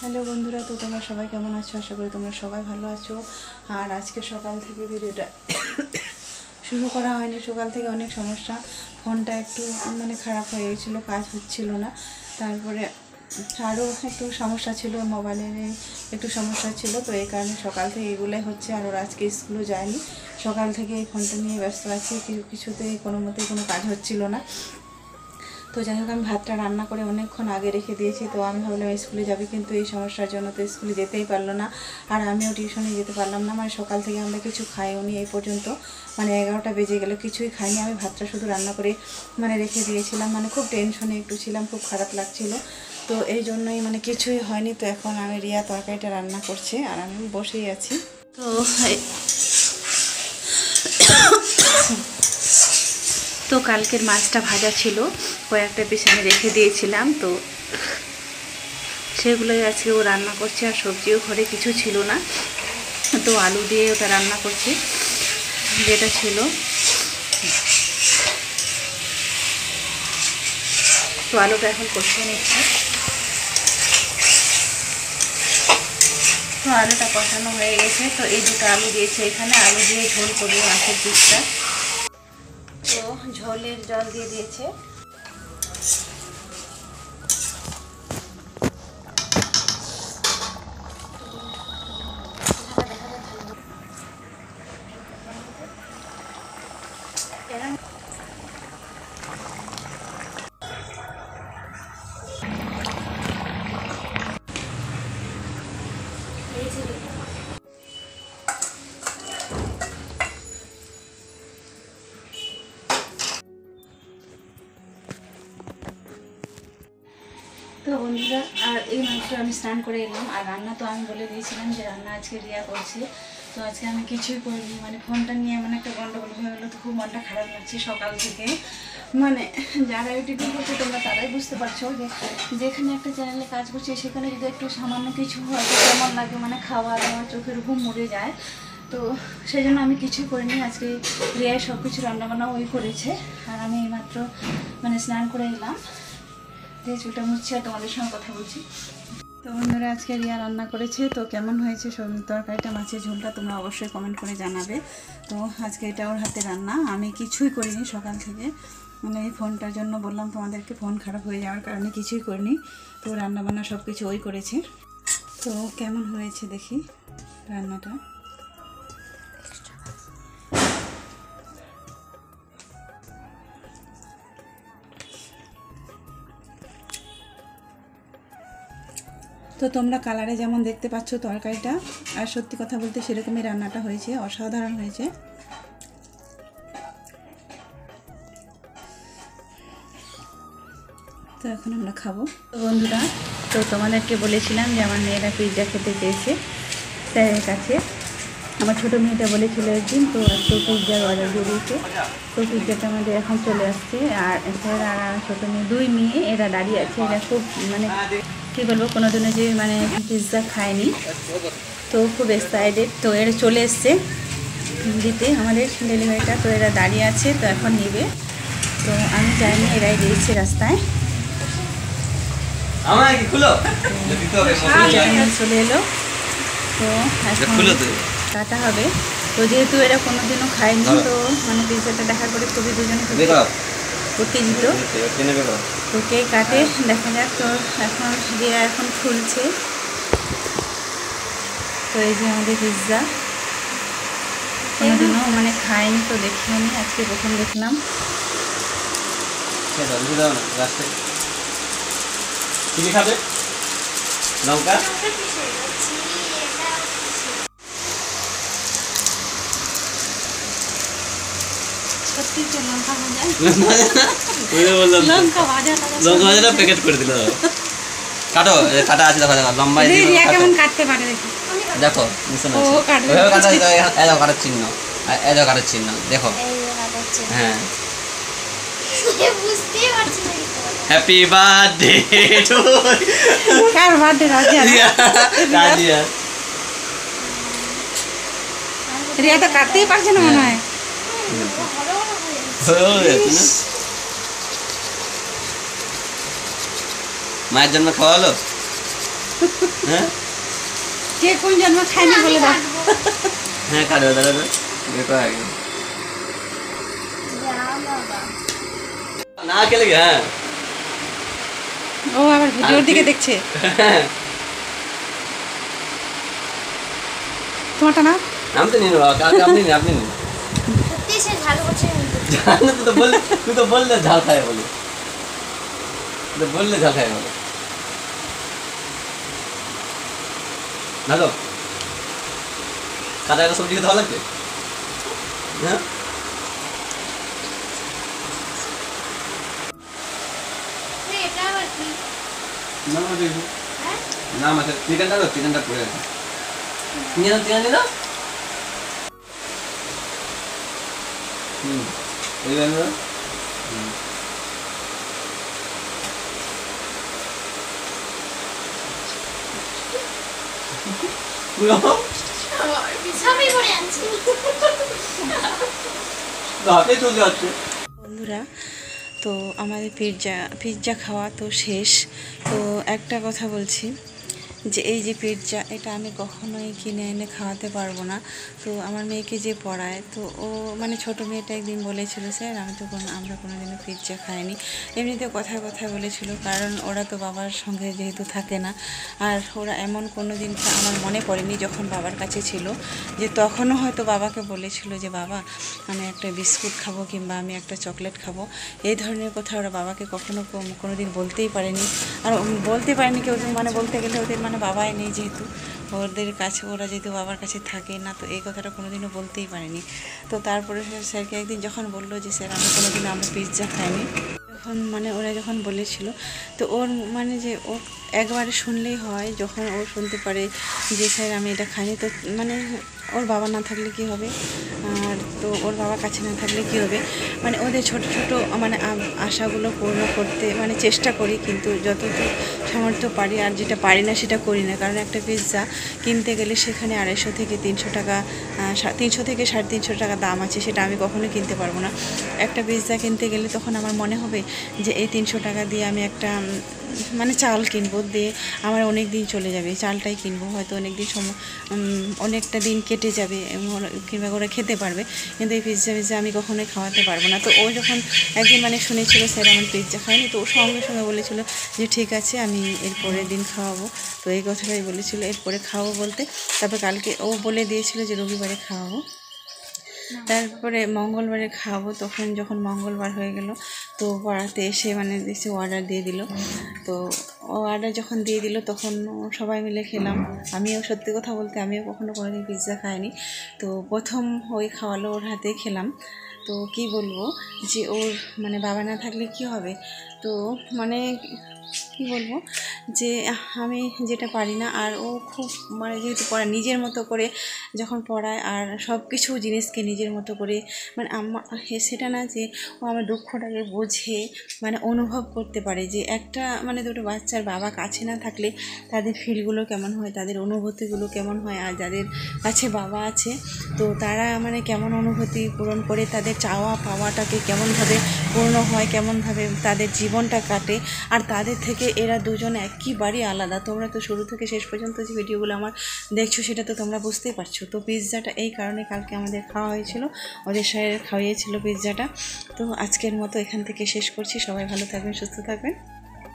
Hello বন্ধুরা, তো তোমরা সবাই কেমন আছো? আশা করি তোমরা সবাই ভালো আছো। আর আজকে সকাল থেকে ভিডিওটা শুরু করা হয়নি। সকাল থেকে অনেক সমস্যা, ফোনটা একটু খারাপ হয়ে গেছিলো, কাজ হচ্ছিল না। তারপরে আরও একটু সমস্যা ছিল, মোবাইলের একটু সমস্যা ছিল, তো এই কারণে সকাল থেকে এগুলোই হচ্ছে। আর ওরা আজকে স্কুলও যায়নি, সকাল থেকে এই ফোনটা নিয়ে ব্যস্ত আছি। কিছুতেই কোনো মতেই কোনো কাজ হচ্ছিল না। তো যাই হোক, আমি ভাতটা রান্না করে অনেকক্ষণ আগে রেখে দিয়েছি। তো আমি ভাবলাম স্কুলে যাবে, কিন্তু এই সমস্যার জন্য তো স্কুলে যেতেই পারলো না। আর আমিও টিউশনে যেতে পারলাম না। সকাল থেকে আমরা কিছু খাইও নি এই পর্যন্ত, 11টা বেজে গেল, কিছুই খাইনি। আমি ভাতটা শুধু রান্না করে রেখে দিয়েছিলাম। খুব টেনশনে একটু ছিলাম, খুব খারাপ লাগছিল। তো এই জন্যই কিছুই হয়নি। তো এখন আমি রিয়া তরকারিটা রান্না করছে আর আমি বসেই আছি। তো কালকের মাছটা ভাজা ছিল, কয়েকটা পিস আমি রেখে দিয়েছিলাম, তো সেগুলোই আজকে ও রান্না করছে। আর সবজিও ঘরে কিছু ছিল না, তো আলু দিয়ে ওটা রান্না করছি যেটা ছিল। তো আলুটা এখন কষিয়ে নিচ্ছি। তো আলুটা কষানো হয়ে গেছে। তো এই দুটো আলু দিয়েছে এখানে, আলু দিয়ে ঝোল করবো মাছের পিসটা। তো ঝোলের জল দিয়ে দিয়েছে। তো বন্ধুরা, আর এই মাত্র আমি স্নান করে এলাম। আর রান্না তো আমি বলে দিয়েছিলাম যে রান্না আজকে রিয়া করছে। তো আজকে আমি কিছুই করিনি, ফোনটা নিয়ে একটা গন্ডগোল হয়ে গেলো। তো খুব মনটা খারাপ লাগছে সকাল থেকে। যারা ইউটিউবে করছে তোমরা তারাই বুঝতে পারছো যে যেখানে একটা চ্যানেলে কাজ করছে সেখানে যদি একটু সামান্য কিছু হয় তো কেমন লাগে, খাওয়া দাওয়া, চোখের ঘুম মরে যায়। তো সেই জন্য আমি কিছুই করিনি। আজকে রিয়ায় সব কিছু রান্নাবান্না ওই করেছে। আর আমি এইমাত্র স্নান করে এলাম, চুলটা মুছছি আর তোমাদের সঙ্গে কথা বলছি। তো বন্ধুরা, আজকে রিয়া রান্না করেছে। তো কেমন হয়েছে তরকারিটা, মাছের ঝোলটা তোমরা অবশ্যই কমেন্ট করে জানাবে। তো আজকে এটা ওর হাতে রান্না, আমি কিছুই করিনি সকাল থেকে। এই ফোনটার জন্য বললাম তোমাদেরকে, ফোন খারাপ হয়ে যাওয়ার কারণে কিছুই করিনি। তো রান্নাবান্না সব কিছু ওই করেছে। তো কেমন হয়েছে দেখি রান্নাটা। তো তোমরা কালারে যেমন দেখতে পাচ্ছ তরকারিটা, আর সত্যি কথা বলতে সেরকমই রান্নাটা হয়েছে, অসাধারণ হয়েছে। তো এখন আমরা খাবো। তো বন্ধুরা, তো তোমাদেরকে বলেছিলাম যে আমার মেয়েরা পিৎজা খেতে চেয়েছে স্যারের কাছে। আমার ছোটো মেয়েটা বলেছিল একদিন, তো আজকে পিৎজার অর্ডার দিয়ে দিয়েছে। তো পিৎজাটা আমাদের এখন চলে আসছে। আর স্যার আর ছোটো মেয়ে, দুই মেয়ে এরা দাঁড়িয়ে আছে। এরা খুব কী বলবো, কোনো দিনও যে পিৎজা খায়নি, তো খুব এক্সাইটেড। তো এরা চলে এসছে দিতে আমাদের ডেলিভারিটা। তো এরা দাঁড়িয়ে আছে, তো এখন নেবে। তো আমি যাইনি, এরাই দিয়েছে রাস্তায়। চলে এলো, তো এখন কাটা হবে। তো যেহেতু এরা কোনোদিনও খায়নি, তো পিৎজাটা দেখা করে খুবই দুজনে উত্তেজিত। তো কে কাটে দেখা যাক। তো এখন রিয়া এখন খুলছে। তো এই যে আমাদের পিৎজা, কোনোদিনও খায়নি, তো দেখিও নি, আজকে প্রথম দেখলাম। খাবে লঙ্কা লঙ্কা ভাজাটা প্যাকেট করে দিল। কাটো, কাটা আছে, দেখো দেখো লম্বা কেমন কাটতে পারে দেখো, কাটার চিহ্ন, কাটার চিহ্ন দেখো। করছে হ্যাঁ বুঝতেই পারছি না happy birthday to car birthday? Razia না? রাজিয়া। রিয়া তো কাটতেই পারছে না মনে হয়। হয়ে যাচ্ছে না? মায়ের জন্য খাওয়ালো? হ্যাঁ কে কোন জন্ম খায়নি বলে দাও। হ্যাঁ কাটবে দাঁড়াবে দেখো আগে না খেলে কি? হ্যাঁ ও আবার ভিডিওর দিকে দেখছে। তোমারটা না? আমি তো নিয়ে নেবো, আপনি নিন, আপনি নিন। সত্যি সে ঝাল করছে কিন্তু জানো তুই তো বললে ঝাল খায় বলে, তুই তো বললে ঝাল খায় বলে। ভালো কাটা একটা সবজি খেতে ভালো লাগছে? হ্যাঁ এটা আবার কি না না দেখি হ্যাঁ না মাছের চিকেনটা পড়ে আছে। নিয়ে নাও চিকেন নিয়ে নাও। এই নিয়ে নাও। সবই পড়ে আছে হাতে চলে যাচ্ছে। বন্ধুরা, তো আমাদের পিৎজা খাওয়া তো শেষ। তো একটা কথা বলছি যে এই যে পিৎজা, এটা আমি কখনোই কিনে এনে খাওয়াতে পারবো না। তো আমার মেয়েকে যে পড়ায়, তো ও মানে ছোটো মেয়েটা একদিন বলেছিল, স্যার আমরা কোনোদিনও পিৎজা খাইনি। এমনিতে কথায় কথায় বলেছিল, কারণ ওরা তো বাবার সঙ্গে যেহেতু থাকে না। আর ওরা এমন কোনো দিন আমার মনে পড়েনি যখন বাবার কাছে ছিল, যে তখনও হয়তো বাবাকে বলেছিল যে বাবা আমি একটা বিস্কুট খাবো কিংবা আমি একটা চকলেট খাবো। এই ধরনের কথা ওরা বাবাকে কখনো কোনো দিন বলতেই পারেনি। আর বলতে পারেনি কেউ, মানে বলতে গেলে ওদের মানে বাবাই নেই, যেহেতু ওদের কাছে ওরা যেহেতু বাবার কাছে থাকে না, তো এই কথাটা কোনোদিনও বলতেই পারেনি। তো তারপরে স্যারকে একদিন যখন বললো যে স্যার আমরা পিৎজা খাইনি, যখন মানে ওরা যখন বলেছিল, তো ওর মানে যে ও একবারে শুনলেই হয়, যখন ও শুনতে পারে যে স্যার আমি এটা খাইনি, তো মানে ওর বাবা না থাকলে কি হবে, আর তো ওর বাবা কাছে না থাকলে কি হবে, মানে ওদের ছোট ছোট মানে আশাগুলো পূর্ণ করতে মানে চেষ্টা করি, কিন্তু যতটুকু সামর্থ্য পারি, আর যেটা পারি না সেটা করি না। কারণ একটা পিৎজা কিনতে গেলে সেখানে 250 থেকে 300 টাকা, 300 থেকে 350 টাকা দাম আছে, সেটা আমি কখনোই কিনতে পারবো না। একটা পিৎজা কিনতে গেলে তখন আমার মনে হবে যে এই 300 টাকা দিয়ে আমি একটা মানে চাল কিনবো, দিয়ে আমার অনেক দিন চলে যাবে, চালটাই কিনবো, হয়তো অনেক দিন অনেকটা দিন কেটে যাবে, কিংবা ওরা খেতে পারবে, কিন্তু এই পিৎজা আমি কখনোই খাওয়াতে পারবো না। তো ও যখন একদিন মানে শুনেছিল স্যার আমার পিৎজা খায়নি, তো ও সঙ্গে সঙ্গে বলেছিল যে ঠিক আছে আমি এর পরের দিন খাওয়াবো। তো এই কথাটাই বলেছিল, এরপরে খাওয়াবো বলতে, তারপর কালকে ও বলে দিয়েছিল যে রবিবারে খাওয়াবো, তারপরে মঙ্গলবারে খাওয়াবো। তখন যখন মঙ্গলবার হয়ে গেল, তো পড়াতে এসে মানে দেখছি অর্ডার দিয়ে দিল। তো ও অর্ডার যখন দিয়ে দিল, তখন সবাই মিলে খেলাম। আমিও সত্যি কথা বলতে আমিও কখনো কোনোদিন পিৎজা খাইনি, তো প্রথম ওই খাওয়ালো, ওর হাতে খেলাম। তো কি বলবো যে ওর মানে বাবা না থাকলে কি হবে, তো মানে কি বলবো যে আমি যেটা পারি না, আর ও খুব মানে যেহেতু পড়ায় নিজের মতো করে যখন পড়ায়, আর সব কিছু জিনিসকে নিজের মতো করে মানে সেটা না যে ও আমার দুঃখটাকে বোঝে, মানে অনুভব করতে পারে যে একটা মানে দুটো বাচ্চার বাবা কাছে না থাকলে তাদের ফিলগুলো কেমন হয়, তাদের অনুভূতিগুলো কেমন হয়, আর যাদের কাছে বাবা আছে তো তারা মানে কেমন অনুভূতি পূরণ করে, তাদের চাওয়া পাওয়াটাকে কেমনভাবে পূর্ণ হয়, কেমনভাবে তাদের জীবনটা কাটে। আর তাদের থেকে এরা দুজন একেবারেই আলাদা। তোমরা তো শুরু থেকে শেষ পর্যন্ত যে ভিডিওগুলো আমার দেখছো সেটা তো তোমরা বুঝতেই পারছো। তো পিৎজাটা এই কারণে কালকে আমাদের খাওয়া হয়েছিল, ওদের স্যার খাওয়িয়েছিল পিৎজাটা। তো আজকের মতো এখান থেকে শেষ করছি। সবাই ভালো থাকবেন, সুস্থ থাকবেন।